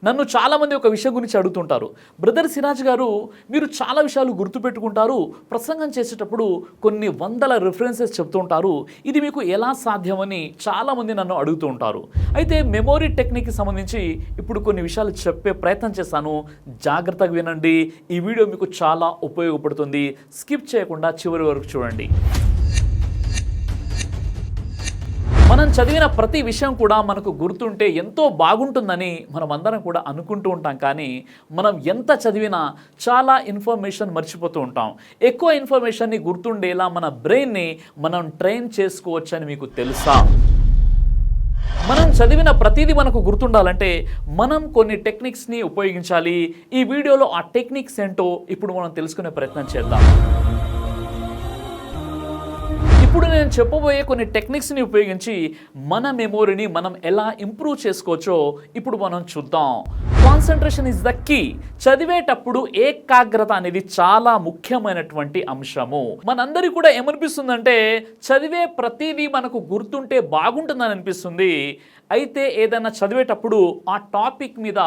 నన్ను చాలామంది ఒక విషయం గురించి అడుగుతుంటారు, బ్రదర్ సిరాజ్ గారు మీరు చాలా విషయాలు గుర్తుపెట్టుకుంటారు, ప్రసంగం చేసేటప్పుడు కొన్ని వందల రిఫరెన్సెస్ చెప్తుంటారు, ఇది మీకు ఎలా సాధ్యమని చాలామంది నన్ను అడుగుతూ ఉంటారు. అయితే మెమొరీ టెక్నిక్కి సంబంధించి ఇప్పుడు కొన్ని విషయాలు చెప్పే ప్రయత్నం చేస్తాను, జాగ్రత్తగా వినండి. ఈ వీడియో మీకు చాలా ఉపయోగపడుతుంది, స్కిప్ చేయకుండా చివరి వరకు చూడండి. మనం చదివిన ప్రతి విషయం కూడా మనకు గుర్తుంటే ఎంతో బాగుంటుందని మనం అందరం కూడా అనుకుంటూ ఉంటాం. కానీ మనం ఎంత చదివినా చాలా ఇన్ఫర్మేషన్ మర్చిపోతూ ఉంటాం. ఎక్కువ ఇన్ఫర్మేషన్ని గుర్తుండేలా మన బ్రెయిన్ని మనం ట్రైన్ చేసుకోవచ్చని మీకు తెలుసా? మనం చదివిన ప్రతిదీ మనకు గుర్తుండాలంటే మనం కొన్ని టెక్నిక్స్ని ఉపయోగించాలి. ఈ వీడియోలో ఆ టెక్నిక్స్ ఏంటో ఇప్పుడు మనం తెలుసుకునే ప్రయత్నం చేద్దాం. ఇప్పుడు నేను చెప్పబోయే కొన్ని టెక్నిక్స్ని ఉపయోగించి మన మెమొరీని మనం ఎలా ఇంప్రూవ్ చేసుకోవచ్చో ఇప్పుడు మనం చూద్దాం. Concentration is the key. చదివేటప్పుడు ఏకాగ్రత అనేది చాలా ముఖ్యమైనటువంటి అంశము. మనందరికీ కూడా ఏమనిపిస్తుందంటే చదివే ప్రతిదీ మనకు గుర్తుంటే బాగుంటుందని అనిపిస్తుంది. అయితే ఏదైనా చదివేటప్పుడు ఆ టాపిక్ మీద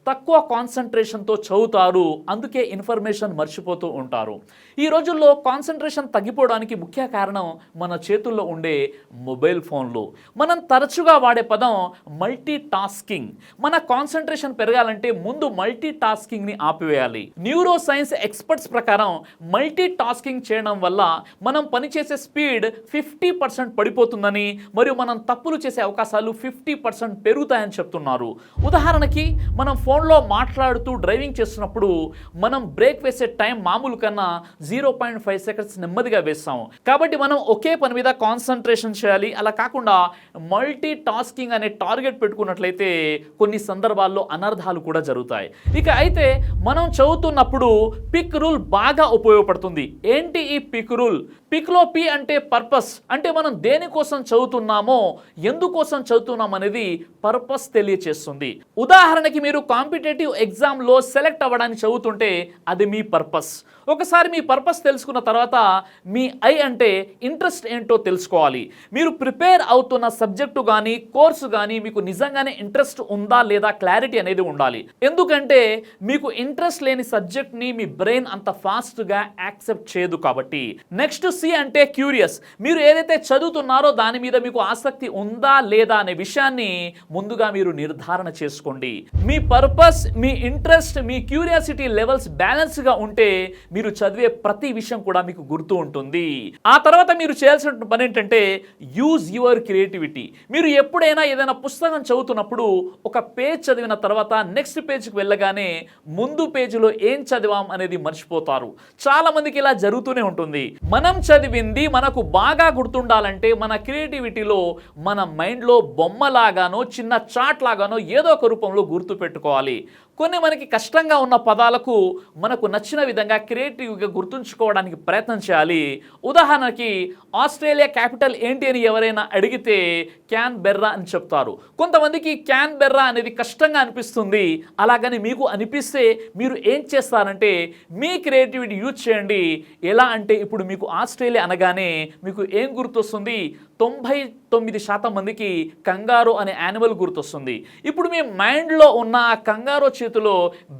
తక్కువ కాన్సంట్రేషన్తో చదువుతారు, అందుకే ఇన్ఫర్మేషన్ మర్చిపోతూ ఉంటారు. ఈ రోజుల్లో కాన్సంట్రేషన్ తగ్గిపోవడానికి ముఖ్య కారణం మన చేతుల్లో ఉండే మొబైల్ ఫోన్లు. మనం తరచుగా వాడే పదం మల్టీ టాస్కింగ్. మన కాన్సంట్రేషన్ పెరగాలంటే ముందు మల్టీ టాస్కింగ్ని ఆపివేయాలి. న్యూరో సైన్స్ ఎక్స్పర్ట్స్ ప్రకారం మల్టీ టాస్కింగ్ చేయడం వల్ల మనం పనిచేసే స్పీడ్ 50% పడిపోతుందని, మరియు మనం తప్పులు చేసే అవకాశాలు 50% పెరుగుతాయని చెప్తున్నారు. ఉదాహరణకి మనం ఫోన్లో మాట్లాడుతూ డ్రైవింగ్ చేస్తున్నప్పుడు మనం బ్రేక్ వేసే టైం మామూలు కన్నా 0.5 సెకండ్స్ నెమ్మదిగా వేస్తాం. కాబట్టి మనం ఒకే పని మీద కాన్సంట్రేషన్ చేయాలి. అలా కాకుండా మల్టీ టాస్కింగ్ అనే టార్గెట్ పెట్టుకున్నట్లయితే కొన్ని సందర్భాల్లో అనర్థాలు కూడా జరుగుతాయి. ఇక అయితే మనం చదువుతున్నప్పుడు పిక్ రూల్ బాగా ఉపయోగపడుతుంది. ఏంటి ఈ పిక్ రూల్? పిక్లో పి అంటే పర్పస్, అంటే మనం దేనికోసం చదువుతున్నామో, ఎందుకోసం చదువుతున్నాం అనేది పర్పస్ తెలియచేస్తుంది. ఉదాహరణకి మీరు కాంపిటేటివ్ ఎగ్జామ్లో సెలెక్ట్ అవ్వడానికి చదువుతుంటే అది మీ పర్పస్. ఒకసారి మీ పర్పస్ తెలుసుకున్న తర్వాత మీ ఐ అంటే ఇంట్రెస్ట్ ఏంటో తెలుసుకోవాలి. మీరు ప్రిపేర్ అవుతున్న సబ్జెక్టు కానీ కోర్సు కానీ మీకు నిజంగానే ఇంట్రెస్ట్ ఉందా లేదా క్లారిటీ అనేది ఉండాలి. ఎందుకంటే మీకు ఇంట్రెస్ట్ లేని సబ్జెక్ట్ని మీ బ్రెయిన్ అంత ఫాస్ట్గా యాక్సెప్ట్ చేయదు కాబట్టి. నెక్స్ట్ సి అంటే క్యూరియస్. మీరు ఏదైతే చదువుతున్నారో దాని మీద మీకు ఆసక్తి ఉందా లేదా అనే విషయాన్ని ముందుగా మీరు నిర్ధారణ చేసుకోండి. మీ పర్పస్, మీ ఇంట్రెస్ట్, మీ క్యూరియాసిటీ లెవెల్స్ బ్యాలెన్స్గా ఉంటే మీరు చదివే ప్రతి విషయం కూడా మీకు గుర్తు ఉంటుంది. ఆ తర్వాత మీరు చేయాల్సిన పని ఏంటంటే యూజ్ యువర్ క్రియేటివిటీ. మీరు ఎప్పుడైనా ఏదైనా పుస్తకం చదువుతున్నప్పుడు ఒక పేజ్ చదివిన తర్వాత నెక్స్ట్ పేజ్కి వెళ్ళగానే ముందు పేజీలో ఏం చదివాం అనేది మర్చిపోతారు. చాలా మందికి ఇలా జరుగుతూనే ఉంటుంది. మనం చదివింది మనకు బాగా గుర్తుండాలంటే మన క్రియేటివిటీలో మన మైండ్లో బొమ్మలాగానో చిన్న చాట్ లాగానో ఏదో ఒక రూపంలో గుర్తు పెట్టుకోవాలి. కొన్ని మనకి కష్టంగా ఉన్న పదాలకు మనకు నచ్చిన విధంగా క్రియేటివ్గా గుర్తుంచుకోవడానికి ప్రయత్నం చేయాలి. ఉదాహరణకి ఆస్ట్రేలియా క్యాపిటల్ ఏంటి అని ఎవరైనా అడిగితే క్యాన్ బెర్రా అని చెప్తారు. కొంతమందికి క్యాన్ బెర్రా అనేది కష్టంగా అనిపిస్తుంది. అలాగని మీకు అనిపిస్తే మీరు ఏం చేస్తారంటే మీ క్రియేటివిటీ యూజ్ చేయండి. ఎలా అంటే ఇప్పుడు మీకు ఆస్ట్రేలియా అనగానే మీకు ఏం గుర్తొస్తుంది? 99% మందికి కంగారో అనే యానిమల్ గుర్తొస్తుంది. ఇప్పుడు మీ మైండ్లో ఉన్న ఆ కంగారో చేతిలో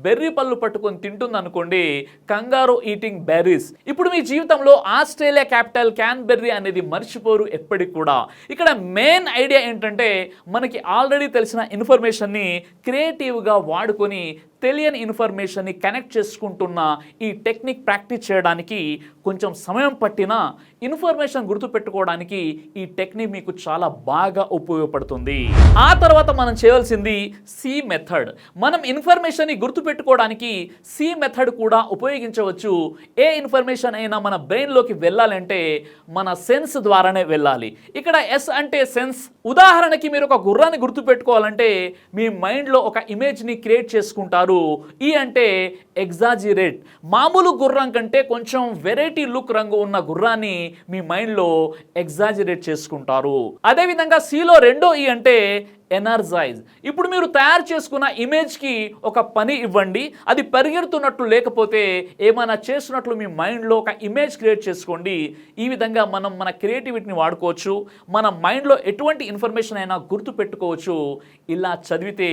బెర్రీ పళ్ళు పట్టుకొని తింటుంది అనుకోండి, కంగారో ఈటింగ్ బెర్రీస్. ఇప్పుడు మీ జీవితంలో ఆస్ట్రేలియా క్యాపిటల్ క్యాన్బెర్రీ అనేది మర్చిపోరు ఎప్పటికి కూడా. ఇక్కడ మెయిన్ ఐడియా ఏంటంటే మనకి ఆల్రెడీ తెలిసిన ఇన్ఫర్మేషన్ని క్రియేటివ్గా వాడుకొని తెలియని ఇన్ఫర్మేషన్ని కనెక్ట్ చేసుకుంటున్న ఈ టెక్నిక్ ప్రాక్టీస్ చేయడానికి కొంచెం సమయం పట్టినా ఇన్ఫర్మేషన్ గుర్తుపెట్టుకోవడానికి ఈ టెక్నిక్ మీకు చాలా బాగా ఉపయోగపడుతుంది. ఆ తర్వాత మనం చేయవలసింది సి మెథడ్. మనం ఇన్ఫర్మేషన్ని గుర్తుపెట్టుకోవడానికి సి మెథడ్ కూడా ఉపయోగించవచ్చు. ఏ ఇన్ఫర్మేషన్ అయినా మన బ్రెయిన్లోకి వెళ్ళాలంటే మన సెన్స్ ద్వారానే వెళ్ళాలి. ఇక్కడ ఎస్ అంటే సెన్స్. ఉదాహరణకి మీరు ఒక గుర్రాన్ని గుర్తుపెట్టుకోవాలంటే మీ మైండ్లో ఒక ఇమేజ్ని క్రియేట్ చేసుకుంటారు. ఈ అంటే ఎగ్జాజిరేట్. మామూలు గుర్రం కంటే కొంచెం వెరైటీ లుక్ రంగు ఉన్న గుర్రాన్ని మీ మైండ్లో ఎగ్జాజిరేట్ చేసుకుంటారు. అదేవిధంగా సిలో రెండో ఈ అంటే ఎనర్జైజ్. ఇప్పుడు మీరు తయారు చేసుకున్న ఇమేజ్కి ఒక పని ఇవ్వండి, అది పరిగెడుతున్నట్లు లేకపోతే ఏమైనా చేస్తున్నట్లు మీ మైండ్లో ఒక ఇమేజ్ క్రియేట్ చేసుకోండి. ఈ విధంగా మనం మన క్రియేటివిటీని వాడుకోవచ్చు, మన మైండ్లో ఎటువంటి ఇన్ఫర్మేషన్ అయినా గుర్తు పెట్టుకోవచ్చు. ఇలా చదివితే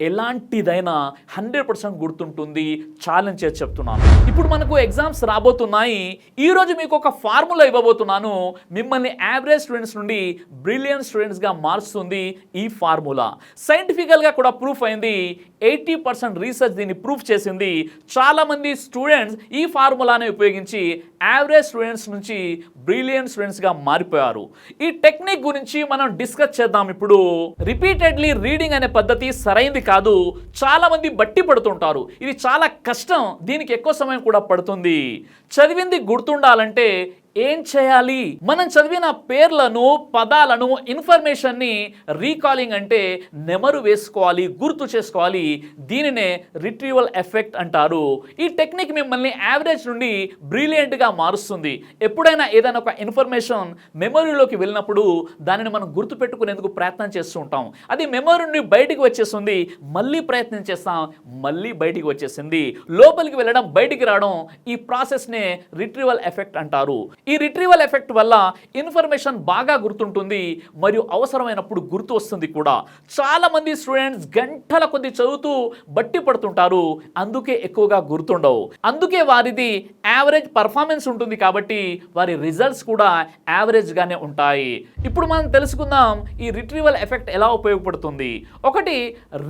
ఎలాంటిదైనా 100% గుర్తుంటుంది. ఛాలెంజ్ చేసి చెప్తున్నాను. ఇప్పుడు మనకు ఎగ్జామ్స్ రాబోతున్నాయి. ఈరోజు మీకు ఒక ఫార్ములా ఇవ్వబోతున్నాను, మిమ్మల్ని యావరేజ్ స్టూడెంట్స్ నుండి బ్రిలియంట్ స్టూడెంట్స్గా మారుస్తుంది. ఈ ఫార్ములా సైంటిఫికల్గా కూడా ప్రూఫ్ అయింది. 80% రీసెర్చ్ దీన్ని ప్రూఫ్ చేసింది. చాలామంది స్టూడెంట్స్ ఈ ఫార్ములాని ఉపయోగించి యావరేజ్ స్టూడెంట్స్ నుంచి బ్రిలియంట్ స్టూడెంట్స్గా మారిపోయారు. ఈ టెక్నిక్ గురించి మనం డిస్కస్ చేద్దాం. ఇప్పుడు రిపీటెడ్లీ రీడింగ్ అనే పద్ధతి సరైంది కాదు. చాలామంది బట్టి పడుతుంటారు. ఇది చాలా కష్టం, దీనికి ఎక్కువ సమయం కూడా పడుతుంది. చదివింది గుర్తుండాలంటే ఏం చేయాలి? మనం చదివిన పేర్లను, పదాలను, ఇన్ఫర్మేషన్ని రీకాలింగ్ అంటే నెమరు వేసుకోవాలి, గుర్తు చేసుకోవాలి. దీనినే రిట్రీవల్ ఎఫెక్ట్ అంటారు. ఈ టెక్నిక్ మిమ్మల్ని యావరేజ్ నుండి బ్రిలియంట్గా మారుస్తుంది. ఎప్పుడైనా ఏదైనా ఒక ఇన్ఫర్మేషన్ మెమరీలోకి వెళ్ళినప్పుడు దానిని మనం గుర్తు పెట్టుకునేందుకు ప్రయత్నం చేస్తూ ఉంటాం. అది మెమరీ నుండి బయటికి వచ్చేస్తుంది, మళ్ళీ ప్రయత్నం చేస్తాం, మళ్ళీ బయటికి వచ్చేసింది. లోపలికి వెళ్ళడం, బయటికి రావడం, ఈ ప్రాసెస్నే రిట్రీవల్ ఎఫెక్ట్ అంటారు. ఈ రిట్రీవల్ ఎఫెక్ట్ వల్ల ఇన్ఫర్మేషన్ బాగా గుర్తుంటుంది మరియు అవసరమైనప్పుడు గుర్తు వస్తుంది కూడా. చాలా మంది స్టూడెంట్స్ గంటల కొద్ది చదువుతూ బట్టి పడుతుంటారు, అందుకే ఎక్కువగా గుర్తుండవు. అందుకే వారిది యావరేజ్ పర్ఫార్మెన్స్ ఉంటుంది, కాబట్టి వారి రిజల్ట్స్ కూడా యావరేజ్గానే ఉంటాయి. ఇప్పుడు మనం తెలుసుకుందాం ఈ రిట్రీవల్ ఎఫెక్ట్ ఎలా ఉపయోగపడుతుంది. ఒకటి,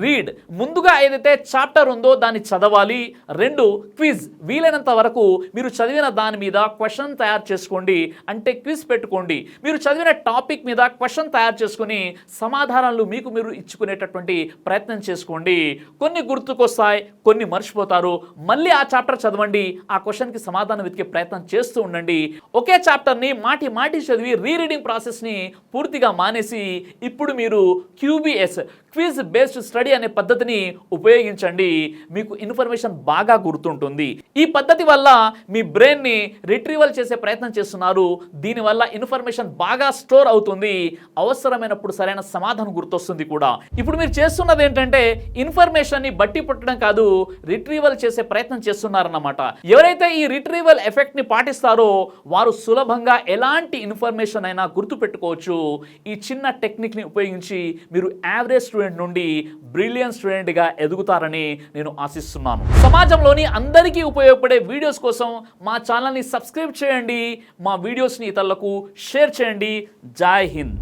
రీడ్. ముందుగా ఏదైతే చాప్టర్ ఉందో దాన్ని చదవాలి. 2, క్విజ్. వీలైనంత వరకు మీరు చదివిన దాని మీద క్వశ్చన్ తయారు చేసుకోండి, అంటే క్విజ్ పెట్టుకోండి. మీరు చదివిన టాపిక్ మీద క్వశ్చన్ తయారు చేసుకుని సమాధానాలు మీకు మీరు ఇచ్చుకునేటటువంటి ప్రయత్నం చేసుకోండి. కొన్ని గుర్తుకొస్తాయి, కొన్ని మర్చిపోతారు. మళ్ళీ ఆ చాప్టర్ చదవండి, ఆ క్వశ్చన్కి సమాధానం వెతికే ప్రయత్నం చేస్తూ ఉండండి. ఒకే చాప్టర్ని మాటి మాటి చదివి రీరీడింగ్ ప్రాసెస్ని పూర్తిగా మానేసి ఇప్పుడు మీరు క్యూబీఎస్, క్విజ్ బేస్డ్ స్టడీ అనే పద్ధతిని ఉపయోగించండి. మీకు ఇన్ఫర్మేషన్ బాగా గుర్తుంటుంది. ఈ పద్ధతి వల్ల మీ బ్రెయిన్ని రిట్రీవల్ చేసే ప్రయత్నం చేస్తున్నారు. దీనివల్ల ఇన్ఫర్మేషన్ బాగా స్టోర్ అవుతుంది. అవసరమైనప్పుడు సరైన సమాధానం గుర్తొస్తుంది కూడా. ఇప్పుడు మీరు చేస్తున్నది ఏంటంటే ఇన్ఫర్మేషన్ని బట్టి పట్టడం కాదు, రిట్రీవల్ చేసే ప్రయత్నం చేస్తున్నారన్నమాట. ఎవరైతే ఈ రిట్రీవల్ ఎఫెక్ట్ ని పాటిస్తారో వారు సులభంగా ఎలాంటి ఇన్ఫర్మేషన్ అయినా గుర్తు పెట్టుకోవచ్చు. ఈ చిన్న టెక్నిక్ ని ఉపయోగించి మీరు యావరేజ్ స్టూడెంట్ నుండి బ్రిలియంట్ స్టూడెంట్ గా ఎదుగుతారని నేను ఆశిస్తున్నాను. సమాజంలోని అందరికీ ఉపయోగపడే వీడియోస్ కోసం మా ఛానల్ని సబ్స్క్రైబ్ చేయండి, మా వీడియోస్ని ఇతరులకు షేర్ చేయండి. జై హింద్.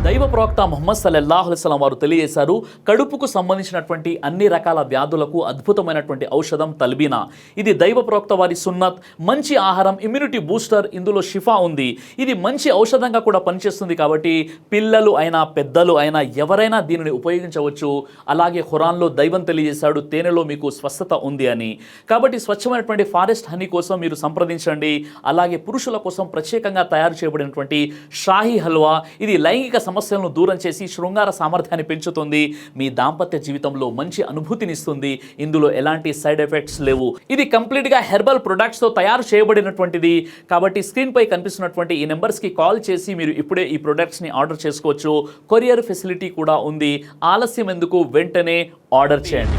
దైవ ప్రవక్త ముహమ్మద్ సల్లల్లాహు అలైహి వసల్లం వారు తెలియజేశారు, కడుపుకు సంబంధించినటువంటి అన్ని రకాల వ్యాధులకు అద్భుతమైనటువంటి ఔషధం తల్బీనా. ఇది దైవ ప్రవక్త వారి సున్నత్. మంచి ఆహారం, ఇమ్యూనిటీ బూస్టర్, ఇందులో షిఫా ఉంది. ఇది మంచి ఔషధంగా కూడా పనిచేస్తుంది. కాబట్టి పిల్లలు అయినా పెద్దలు అయినా ఎవరైనా దీనిని ఉపయోగించవచ్చు. అలాగే ఖురాన్లో దైవం తెలియజేశాడు, తేనెలో మీకు స్వస్థత ఉంది అని. కాబట్టి స్వచ్ఛమైనటువంటి ఫారెస్ట్ హనీ కోసం మీరు సంప్రదించండి. అలాగే పురుషుల కోసం ప్రత్యేకంగా తయారు చేయబడినటువంటి షాహీ హల్వా, ఇది లైంగిక సమస్యలను దూరం చేసి శృంగార సామర్థ్యాన్ని పెంచుతుంది. మీ దాంపత్య జీవితంలో మంచి అనుభూతినిస్తుంది. ఇందులో ఎలాంటి సైడ్ ఎఫెక్ట్స్ లేవు. ఇది కంప్లీట్గా హెర్బల్ ప్రొడక్ట్స్తో తయారు చేయబడినటువంటిది. కాబట్టి స్క్రీన్ పై కనిపిస్తున్నటువంటి ఈ నెంబర్స్కి కాల్ చేసి మీరు ఇప్పుడే ఈ ప్రొడక్ట్స్ని ఆర్డర్ చేసుకోవచ్చు. కొరియర్ ఫెసిలిటీ కూడా ఉంది. ఆలస్యం ఎందుకు, వెంటనే ఆర్డర్ చేయండి.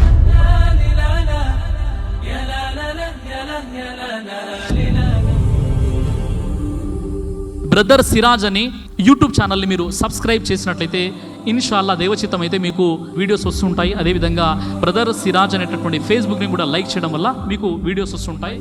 బ్రదర్ సిరాజ్ అని యూట్యూబ్ ఛానల్ని మీరు సబ్స్క్రైబ్ చేసినట్లయితే ఇన్షాల్లా దేవచిత్తం అయితే మీకు వీడియోస్ వస్తుంటాయి. అదేవిధంగా బ్రదర్ సిరాజ్ అనేటటువంటి ఫేస్బుక్ని కూడా లైక్ చేయడం వల్ల మీకు వీడియోస్ వస్తుంటాయి.